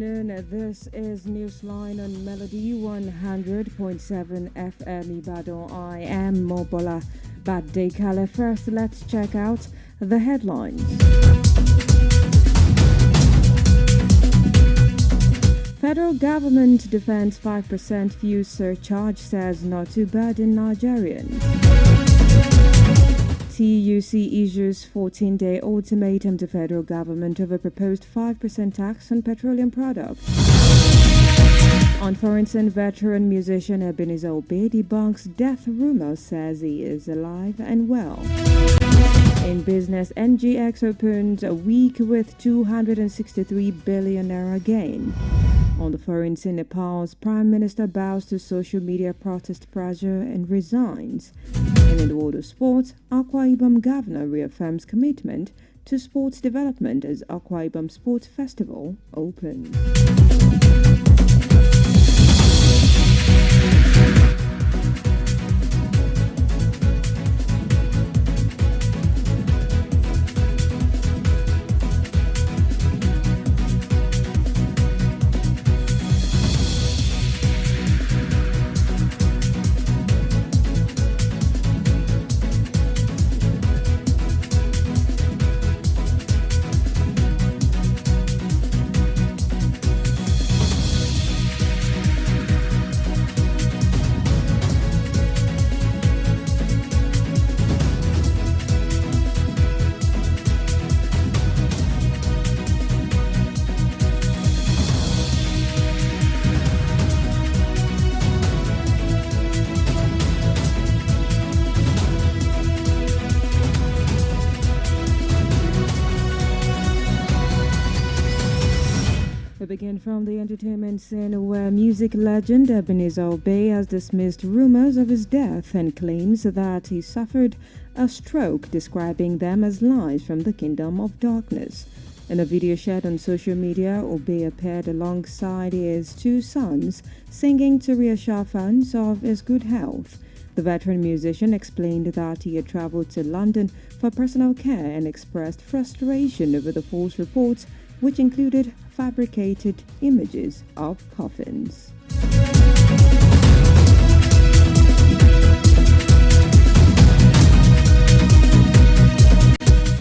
afternoon. This is Newsline on Melody 100.7 FM Ibadan. I am Bolabad. First, let's check out the headlines. Federal government defends 5% fuel surcharge, says not to burden Nigerians. TUC issues 14-day ultimatum to federal government over proposed 5% tax on petroleum products. On foreign veteran musician Ebenezer Obey debunks death rumor, says he is alive and well. In business, NGX opened a week with 263 billion naira gain. On the foreign scene, Nepal's Prime Minister bows to social media protest pressure and resigns. And in the world of sports, Akwa Ibom Governor reaffirms commitment to sports development as Akwa Ibom Sports Festival opens. We begin from the entertainment scene, where music legend Ebenezer Obey has dismissed rumors of his death and claims that he suffered a stroke, describing them as lies from the kingdom of darkness. In a video shared on social media, Obey appeared alongside his two sons, singing to reassure fans of his good health. The veteran musician explained that he had traveled to London for personal care and expressed frustration over the false reports, which included fabricated images of coffins.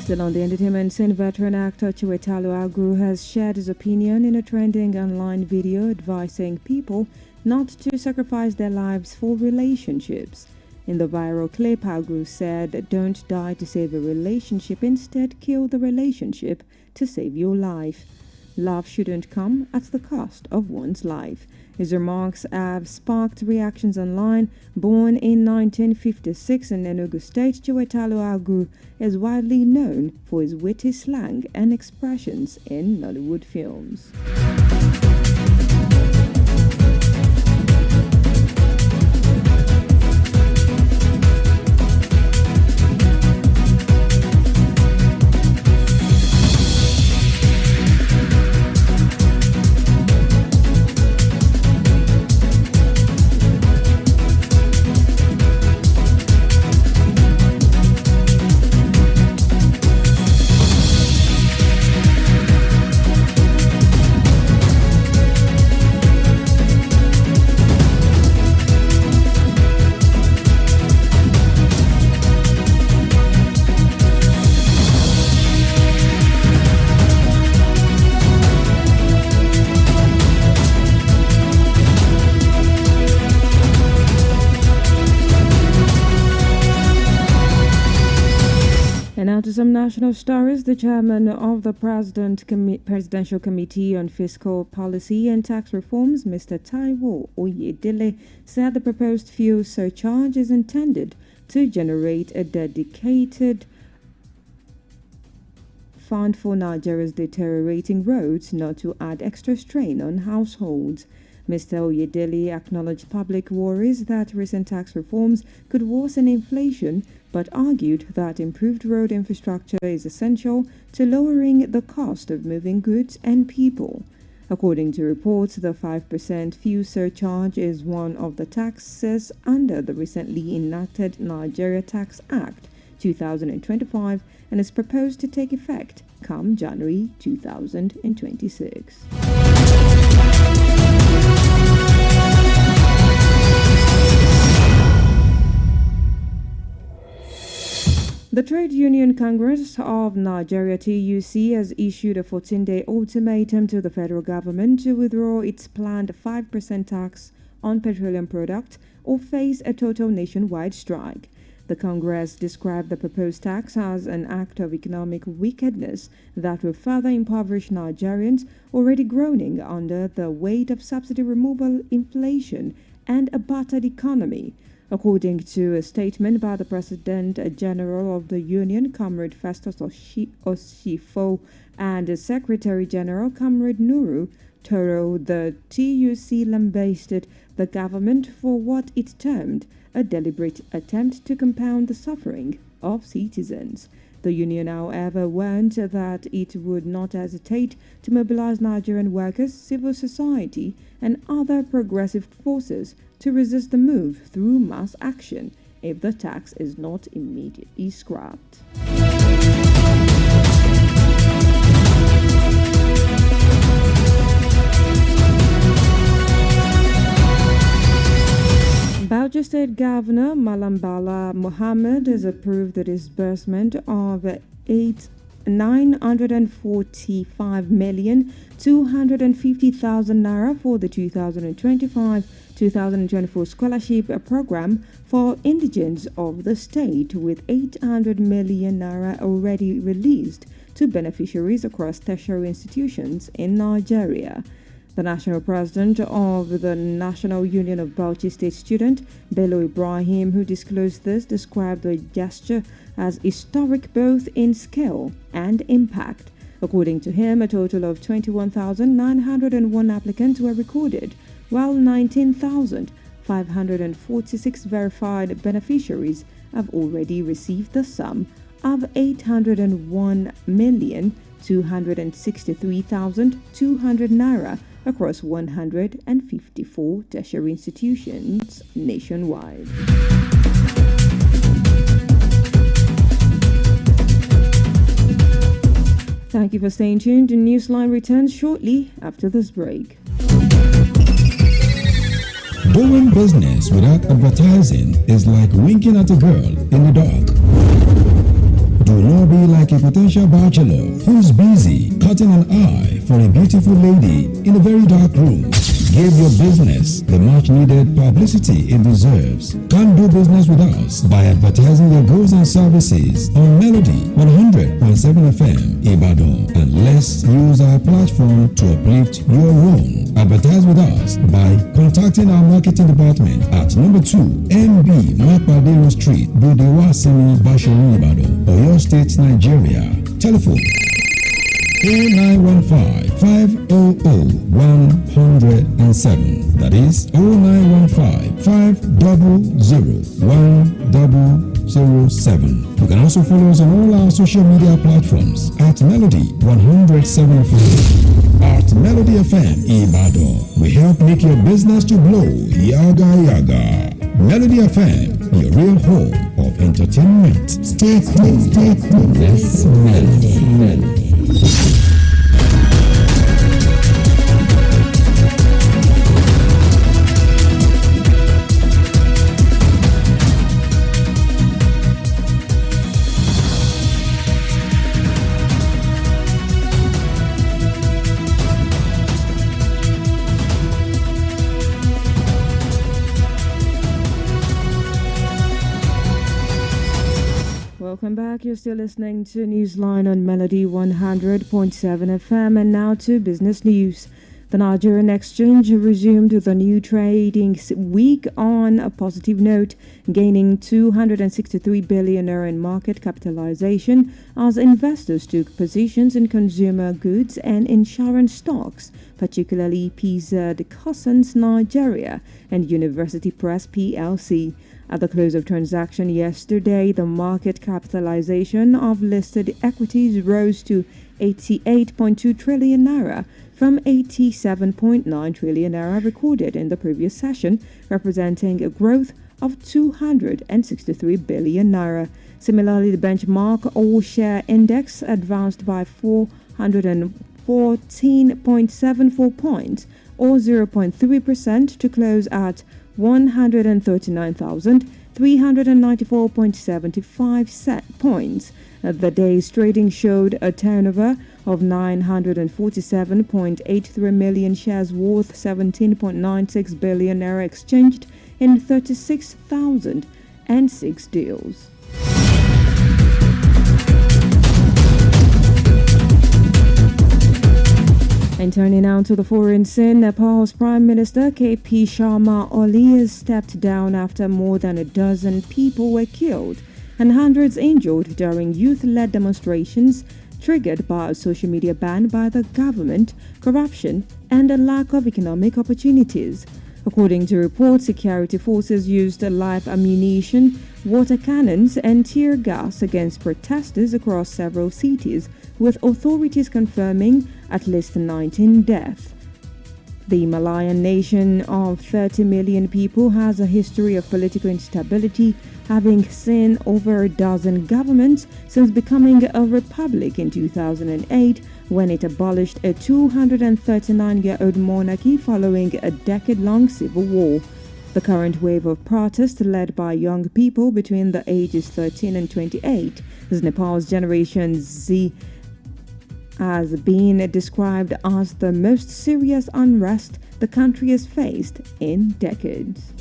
Still on the entertainment scene, veteran actor Chiwetalu Agwu has shared his opinion in a trending online video advising people not to sacrifice their lives for relationships. In the viral clip, Agwu said, "Don't die to save a relationship, instead kill the relationship to save your life. Love shouldn't come at the cost of one's life." His remarks have sparked reactions online. Born in 1956 in Enugu State, Chiwetalu Agwu is widely known for his witty slang and expressions in Nollywood films. And now to some national stories. The chairman of the Presidential Committee on Fiscal Policy and Tax Reforms, Mr. Taiwo Oyedele, said the proposed fuel surcharge is intended to generate a dedicated fund for Nigeria's deteriorating roads, not to add extra strain on households. Mr. Oyedele acknowledged public worries that recent tax reforms could worsen inflation, but argued that improved road infrastructure is essential to lowering the cost of moving goods and people. According to reports, the 5% fuel surcharge is one of the taxes under the recently enacted Nigeria Tax Act 2025 and is proposed to take effect come January 2026. The Trade Union Congress of Nigeria TUC has issued a 14-day ultimatum to the federal government to withdraw its planned 5% tax on petroleum products or face a total nationwide strike. The Congress described the proposed tax as an act of economic wickedness that will further impoverish Nigerians already groaning under the weight of subsidy removal, inflation, and a battered economy. According to a statement by the President General of the Union, Comrade Festus Oshifo, and Secretary General, Comrade Nuru Toro, the TUC lambasted the government for what it termed a deliberate attempt to compound the suffering of citizens. The union, however, warned that it would not hesitate to mobilize Nigerian workers, civil society, and other progressive forces to resist the move through mass action if the tax is not immediately scrapped. Bauchi State Governor Malam Bala Mohammed has approved the disbursement of 945,250,000 naira for the 2025-2024 scholarship program for indigents of the state, with 800 million naira already released to beneficiaries across tertiary institutions in Nigeria. The national president of the National Union of Bauchi State Students, Bello Ibrahim, who disclosed this, described the gesture as historic both in scale and impact. According to him, a total of 21,901 applicants were recorded, while 19,546 verified beneficiaries have already received the sum of 801,263,200 naira across 154 tertiary institutions nationwide. Thank you for staying tuned. The Newsline returns shortly after this break. Doing business without advertising is like winking at a girl in the dark. Do not be like a potential bachelor who's busy cutting an eye for a beautiful lady in a very dark room. Give your business the much needed publicity it deserves. Come do business with us by advertising your goods and services on Melody 100.7 FM Ibadan, and let's use our platform to uplift your own. Advertise with us by contacting our marketing department at number 2 MB Mapadero Street, Bodewasimi, Basharu, Ibadan, Oyo State, Nigeria. Telephone 0915-500-107. That is 0915-500-107. You can also follow us on all our social media platforms at Melody 107 FM. At Melody FM Ibadan, we help make your business to blow yaga yaga. Melody FM, your real home of entertainment. Stay tuned. Yes, Melody. Welcome back. You're still listening to Newsline on Melody 100.7 FM, and now to business news. The Nigerian Exchange resumed the new trading week on a positive note, gaining 263 billion naira in market capitalization as investors took positions in consumer goods and insurance stocks, particularly PZ Cousins Nigeria and University Press PLC. At the close of transaction yesterday, the market capitalization of listed equities rose to 88.2 trillion naira from 87.9 trillion naira recorded in the previous session, representing a growth of 263 billion naira. Similarly, the benchmark all-share index advanced by 414.74 points or 0.3% to close at 139,394.75 points. The day's trading showed a turnover of 947.83 million shares worth 17.96 billion naira exchanged in 36,006 deals. And turning now to the foreign scene, Nepal's Prime Minister KP Sharma Oli has stepped down after more than a dozen people were killed and hundreds injured during youth-led demonstrations triggered by a social media ban by the government, corruption, and a lack of economic opportunities. According to reports, security forces used live ammunition, water cannons, and tear gas against protesters across several cities, with authorities confirming at least 19 deaths. The Himalayan nation of 30 million people has a history of political instability, having seen over a dozen governments since becoming a republic in 2008, when it abolished a 239-year-old monarchy following a decade-long civil war. The current wave of protests, led by young people between the ages 13 and 28, is Nepal's Generation Z, has been described as the most serious unrest the country has faced in decades.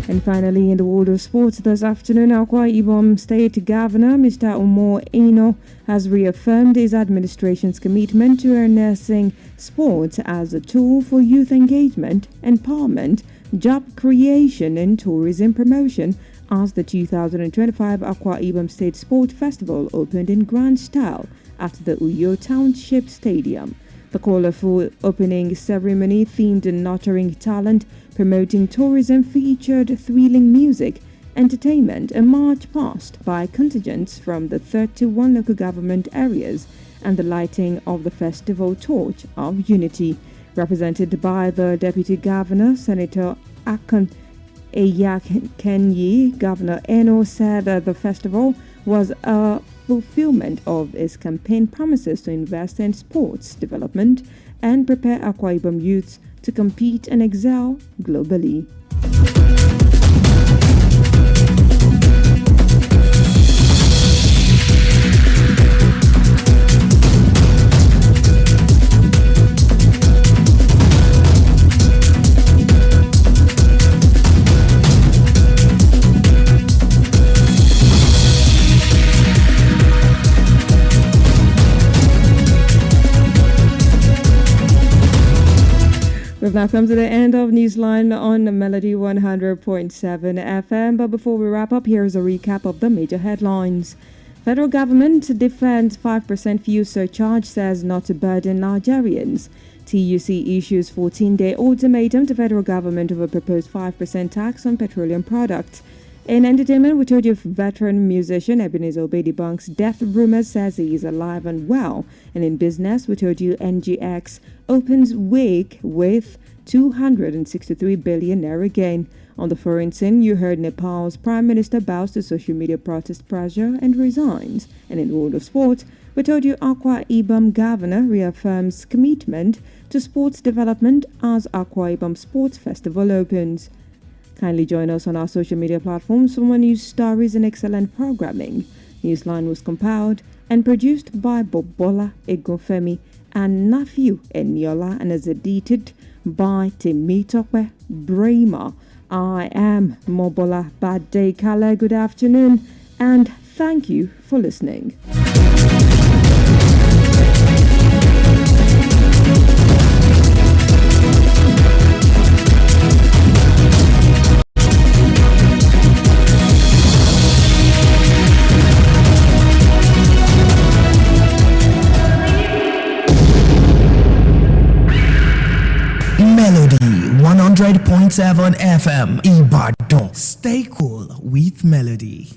And finally, in the world of sports this afternoon, Akwa Ibom State Governor Mr. Umar Eno has reaffirmed his administration's commitment to harnessing sports as a tool for youth engagement, empowerment, job creation, and tourism promotion as the 2025 Akwa Ibom State Sport Festival opened in grand style at the Uyo Township Stadium. The colorful opening ceremony, themed nurturing talent, promoting tourism, featured thrilling music, entertainment, a march past by contingents from the 31 local government areas, and the lighting of the festival torch of unity. Represented by the Deputy Governor, Senator Akon Eyakenyi, Governor Eno said that the festival was a fulfillment of his campaign promises to invest in sports development and prepare Akwa Ibom youths to compete and excel globally. We've now come to the end of Newsline on Melody 100.7 FM. But before we wrap up, here's a recap of the major headlines. Federal government defends 5% fuel surcharge, says not to burden Nigerians. TUC issues 14-day ultimatum to federal government over proposed 5% tax on petroleum products. In entertainment, we told you veteran musician Ebenezer Obey debunks death rumors, says he is alive and well. And in business, we told you NGX opens week with 263 billion naira gain. On the foreign scene, you heard Nepal's Prime Minister bows to social media protest pressure and resigns. And in the world of sport, we told you Akwa Ibom Governor reaffirms commitment to sports development as Akwa Ibom Sports Festival opens. Kindly join us on our social media platforms for more news stories and excellent programming. Newsline was compiled and produced by Bobola Egofemi and Nafiu Eniola and is edited by Temitope Brema. I am Mobola Bade Kala. Good afternoon and thank you for listening. Melody 100.7 FM Ibadan. Stay cool with Melody.